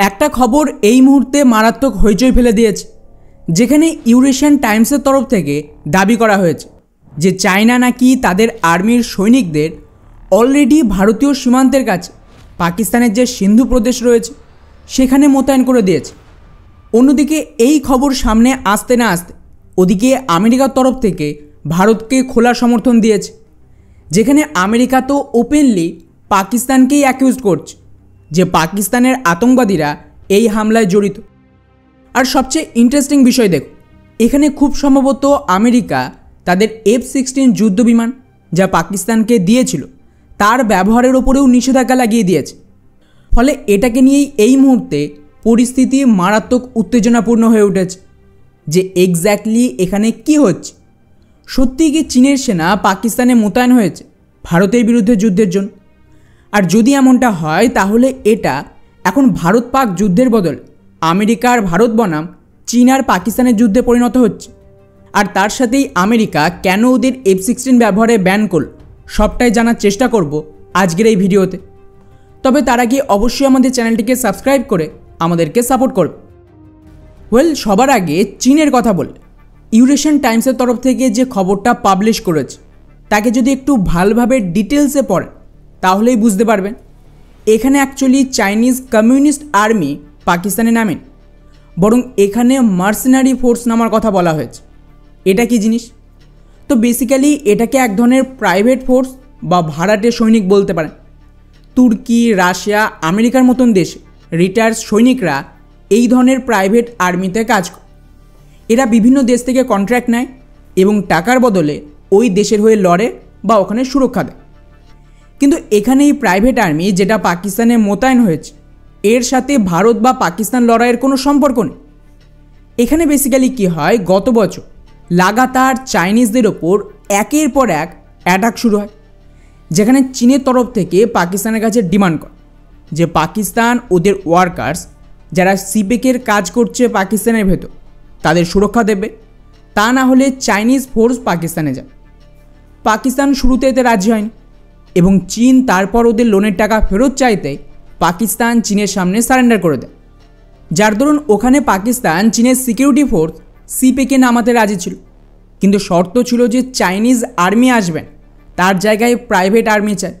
একটা খবর এই মুহূর্তে মারাত্মক হইচই ফেলে দিয়েছে, যেখানে ইউরেশিয়ান টাইমসের তরফ থেকে দাবি করা হয়েছে যে চায়না নাকি তাদের আর্মির সৈনিকদের অলরেডি ভারতীয় সীমান্তের কাছে পাকিস্তানের যে সিন্ধু প্রদেশ রয়েছে সেখানে মোতায়েন করে দিয়েছে। অন্যদিকে এই খবর সামনে আসতে না আসতে ওদিকে আমেরিকার তরফ থেকে ভারতকে খোলা সমর্থন দিয়েছে, যেখানে আমেরিকা তো ওপেনলি পাকিস্তানকেই অ্যাকিউজ করছে যে পাকিস্তানের আতঙ্কবাদীরা এই হামলায় জড়িত। আর সবচেয়ে ইন্টারেস্টিং বিষয় দেখো, এখানে খুব সম্ভবত আমেরিকা তাদের F-16 যুদ্ধ বিমান যা পাকিস্তানকে দিয়েছিল তার ব্যবহারের ওপরেও নিষেধাজ্ঞা লাগিয়ে দিয়েছে। ফলে এটাকে নিয়েই এই মুহূর্তে পরিস্থিতি মারাত্মক উত্তেজনাপূর্ণ হয়ে উঠেছে যে এক্স্যাক্টলি এখানে কি হচ্ছে। সত্যিই কি চীনের সেনা পাকিস্তানে মোতায়েন হয়েছে ভারতের বিরুদ্ধে যুদ্ধের জন্য? আর যদি এমনটা হয় তাহলে এটা এখন ভারত পাক যুদ্ধের বদলে আমেরিকার ভারত বনাম চীন আর পাকিস্তানের যুদ্ধে পরিণত হচ্ছে। আর তার সাথেই আমেরিকা কেন ওদের F-16 ব্যবহারে ব্যান করল সবটাই জানার চেষ্টা করব আজকের এই ভিডিওতে। তবে তার আগে অবশ্যই আমাদের চ্যানেলটিকে সাবস্ক্রাইব করে আমাদেরকে সাপোর্ট করবে। সবার আগে চীনের কথা বলে ইউরেশিয়ান টাইমসের তরফ থেকে যে খবরটা পাবলিশ করেছে তাকে যদি একটু ভালোভাবে ডিটেলসে পড়েন তাহলেই বুঝতে পারবেন এখানে অ্যাকচুয়ালি চাইনিজ কমিউনিস্ট আর্মি পাকিস্তানে নামেন, বরং এখানে মার্সেনারি ফোর্স নামার কথা বলা হয়েছে। এটা কি জিনিস? তো বেসিক্যালি এটাকে এক ধরনের প্রাইভেট ফোর্স বা ভাড়াটে সৈনিক বলতে পারেন। তুর্কি, রাশিয়া, আমেরিকার মতন দেশে রিটায়ার্ড সৈনিকরা এই ধরনের প্রাইভেট আর্মিতে কাজ করে। এরা বিভিন্ন দেশ থেকে কন্ট্রাক্ট নেয় এবং টাকার বদলে ওই দেশের হয়ে লড়ে বা ওখানে সুরক্ষা দেয়। কিন্তু এখানে এই প্রাইভেট আর্মি যেটা পাকিস্তানে মোতায়েন হয়েছে এর সাথে ভারত বা পাকিস্তান লড়াইয়ের কোনো সম্পর্ক নেই। এখানে বেসিক্যালি কি হয়, গত বছর লাগাতার চাইনিজদের ওপর একের পর এক অ্যাটাক শুরু হয়, যেখানে চীনের তরফ থেকে পাকিস্তানের কাছে ডিমান্ড করে যে পাকিস্তান ওদের ওয়ার্কার্স যারা সিপেকের কাজ করছে পাকিস্তানের ভেতর তাদের সুরক্ষা দেবে, তা না হলে চাইনিজ ফোর্স পাকিস্তানে যাবে। পাকিস্তান শুরুতে এতে রাজি হয়নি এবং চীন তারপর ওদের লোনের টাকা ফেরত চাইতে পাকিস্তান চীনের সামনে সারেন্ডার করে দেয়, যার দরুন ওখানে পাকিস্তান চীনের সিকিউরিটি ফোর্স সিপেকে নামাতে রাজি ছিল। কিন্তু শর্ত ছিল যে চাইনিজ আর্মি আসবেন, তার জায়গায় প্রাইভেট আর্মি চায়।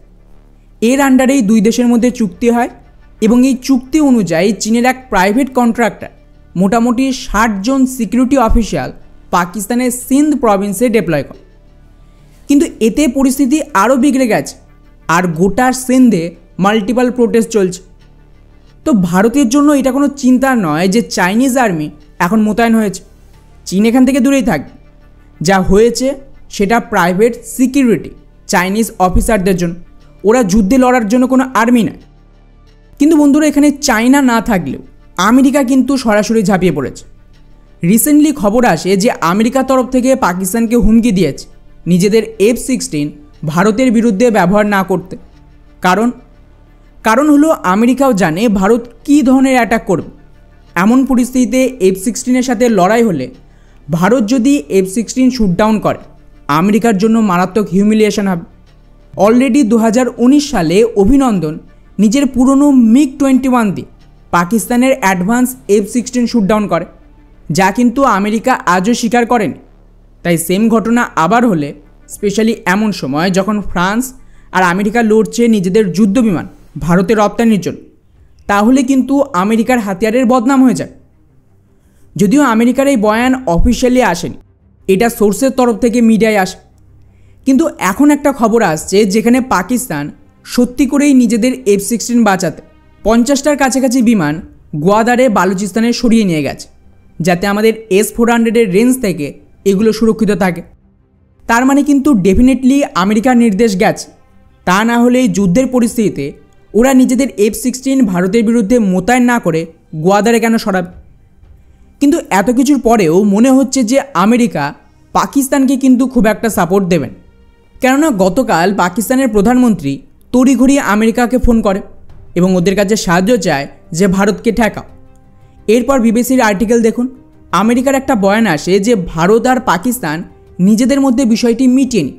এর আন্ডারেই দুই দেশের মধ্যে চুক্তি হয় এবং এই চুক্তি অনুযায়ী চীনের এক প্রাইভেট কন্ট্রাক্টর মোটামুটি 60 জন সিকিউরিটি অফিসিয়াল পাকিস্তানের সিন্ধ প্রভিন্সে ডিপ্লয় করে। কিন্তু এতে পরিস্থিতি আরও বিগড়ে গেছে আর গোটা সিন্ধে মাল্টিপল প্রোটেস্ট চলছে। তো ভারতের জন্য এটা কোনো চিন্তার নয় যে চাইনিজ আর্মি এখন মোতায়েন হয়েছে, চীন এখান থেকে দূরেই থাকবে। যা হয়েছে সেটা প্রাইভেট সিকিউরিটি চাইনিজ অফিসারদের জন্য, ওরা যুদ্ধে লড়ার জন্য কোনো আর্মি নয়। কিন্তু বন্ধুরা, এখানে চায়না না থাকলেও আমেরিকা কিন্তু সরাসরি ঝাঁপিয়ে পড়েছে। রিসেন্টলি খবর আসে যে আমেরিকার তরফ থেকে পাকিস্তানকে হুমকি দিয়েছে নিজেদের F-16 ভারতের বিরুদ্ধে ব্যবহার না করতে। কারণ হলো আমেরিকাও জানে ভারত কী ধরনের অ্যাটাক করবে। এমন পরিস্থিতিতে F-16 সাথে লড়াই হলে ভারত যদি F-16 শুট ডাউন করে আমেরিকার জন্য মারাত্মক হিউমিলিয়েশন হবে। অলরেডি 2019 সালে অভিনন্দন নিজের পুরনো MiG-21 দিয়ে পাকিস্তানের অ্যাডভান্স F-16 শুট ডাউন করে, যা কিন্তু আমেরিকা আজও স্বীকার করেনি। তাই সেম ঘটনা আবার হলে, স্পেশালি এমন সময় যখন ফ্রান্স আর আমেরিকা লড়ছে নিজেদের যুদ্ধ বিমান ভারতে রপ্তানির জন্য, তাহলে কিন্তু আমেরিকার হাতিয়ারের বদনাম হয়ে যায়। যদিও আমেরিকার এই বয়ান অফিসিয়ালি আসেনি, এটা সোর্সের তরফ থেকে মিডিয়ায় আসে। কিন্তু এখন একটা খবর আসছে যেখানে পাকিস্তান সত্যি করেই নিজেদের F-16 বাঁচাতে 50টার কাছাকাছি বিমান গোয়াদারে বালুচিস্তানে সরিয়ে নিয়ে গেছে, যাতে আমাদের S-400-এর রেঞ্জ থেকে এগুলো সুরক্ষিত থাকে। তার মানে কিন্তু ডেফিনেটলি আমেরিকার নির্দেশ গেছে, তা না হলে এই যুদ্ধের পরিস্থিতিতে ওরা নিজেদের F-16 ভারতের বিরুদ্ধে মোতায়েন না করে গোয়াদারে কেন সরাবে? কিন্তু এত কিছুর পরেও মনে হচ্ছে যে আমেরিকা পাকিস্তানকে কিন্তু খুব একটা সাপোর্ট দেবেন। কেননা গতকাল পাকিস্তানের প্রধানমন্ত্রী তড়িঘড়ি আমেরিকাকে ফোন করে এবং ওদের কাছে সাহায্য চায় যে ভারতকে ঠেকাও। এরপর বিবিসির আর্টিকেল দেখুন, আমেরিকার একটা বয়ান আসে যে ভারত আর পাকিস্তান নিজেদের মধ্যে বিষয়টি মিটিয়ে নি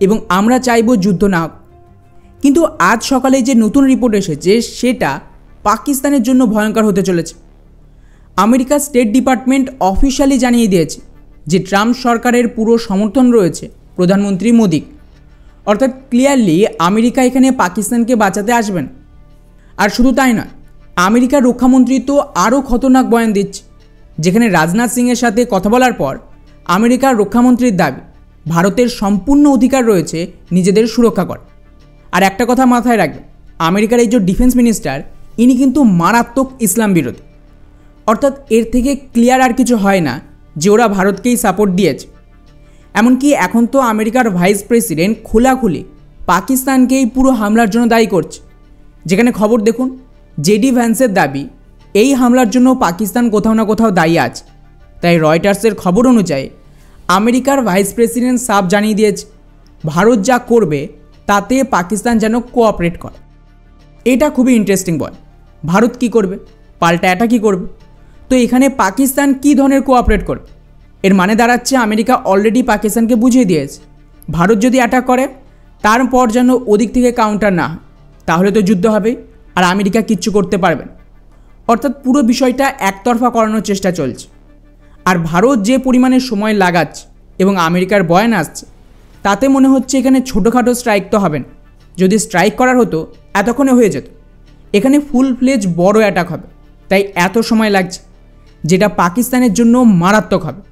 এবং আমরা চাইব যুদ্ধ না হোক। কিন্তু আজ সকালে যে নতুন রিপোর্ট এসেছে সেটা পাকিস্তানের জন্য ভয়ঙ্কর হতে চলেছে। আমেরিকার স্টেট ডিপার্টমেন্ট অফিশিয়ালি জানিয়ে দিয়েছে যে ট্রাম্প সরকারের পুরো সমর্থন রয়েছে প্রধানমন্ত্রী মোদির। অর্থাৎ ক্লিয়ারলি আমেরিকা এখানে পাকিস্তানকে বাঁচাতে আসবেন। আর শুধু তাই নয়, আমেরিকার রক্ষামন্ত্রী তো আরও খতরনাক বয়ান দিচ্ছে, যেখানে রাজনাথ সিংয়ের সাথে কথা বলার পর আমেরিকার রক্ষামন্ত্রীর দাবি ভারতের সম্পূর্ণ অধিকার রয়েছে নিজেদের সুরক্ষা করার। আর একটা কথা মাথায় রাখবে, আমেরিকার এই যে ডিফেন্স মিনিস্টার, ইনি কিন্তু মারাত্মক ইসলাম বিরোধী। অর্থাৎ এর থেকে ক্লিয়ার আর কিছু হয় না যে ওরা ভারতকেই সাপোর্ট দিয়েছে। এমনকি এখন তো আমেরিকার ভাইস প্রেসিডেন্ট খোলাখুলি পাকিস্তানকেই পুরো হামলার জন্য দায়ী করছে। যেখানে খবর দেখুন, জেডি ভ্যান্সের দাবি এই হামলার জন্য পাকিস্তান কোথাও না কোথাও দায়ী আছে। তাই রয়টার্সের খবর অনুযায়ী আমেরিকার ভাইস প্রেসিডেন্ট সাফ জানিয়ে দিয়েছে ভারত যা করবে তাতে পাকিস্তান যেন কোঅপারেট করে। এটা খুবই ইন্টারেস্টিং বয়। ভারত কি করবে? পাল্টা অ্যাটাকই করবে। তো এখানে পাকিস্তান কী ধরনের কোঅপারেট করবে? এর মানে দাঁড়াচ্ছে আমেরিকা অলরেডি পাকিস্তানকে বুঝিয়ে দিয়েছে ভারত যদি অ্যাটাক করে তারপর যেন ওদিক থেকে কাউন্টার না হয়, তাহলে তো যুদ্ধ হবে আর আমেরিকা কিচ্ছু করতে পারবে না। অর্থাৎ পুরো বিষয়টা একতরফা করানোর চেষ্টা চলছে। আর ভারত যে পরিমাণে সময় লাগাচ্ছে এবং আমেরিকার বয়ান আসছে, তাতে মনে হচ্ছে এখানে ছোটোখাটো স্ট্রাইক তো হবে না। যদি স্ট্রাইক করার হতো এতক্ষণে হয়ে যেত। এখানে ফুল ফ্লেজ বড় অ্যাটাক হবে, তাই এত সময় লাগছে, যেটা পাকিস্তানের জন্য মারাত্মক হবে।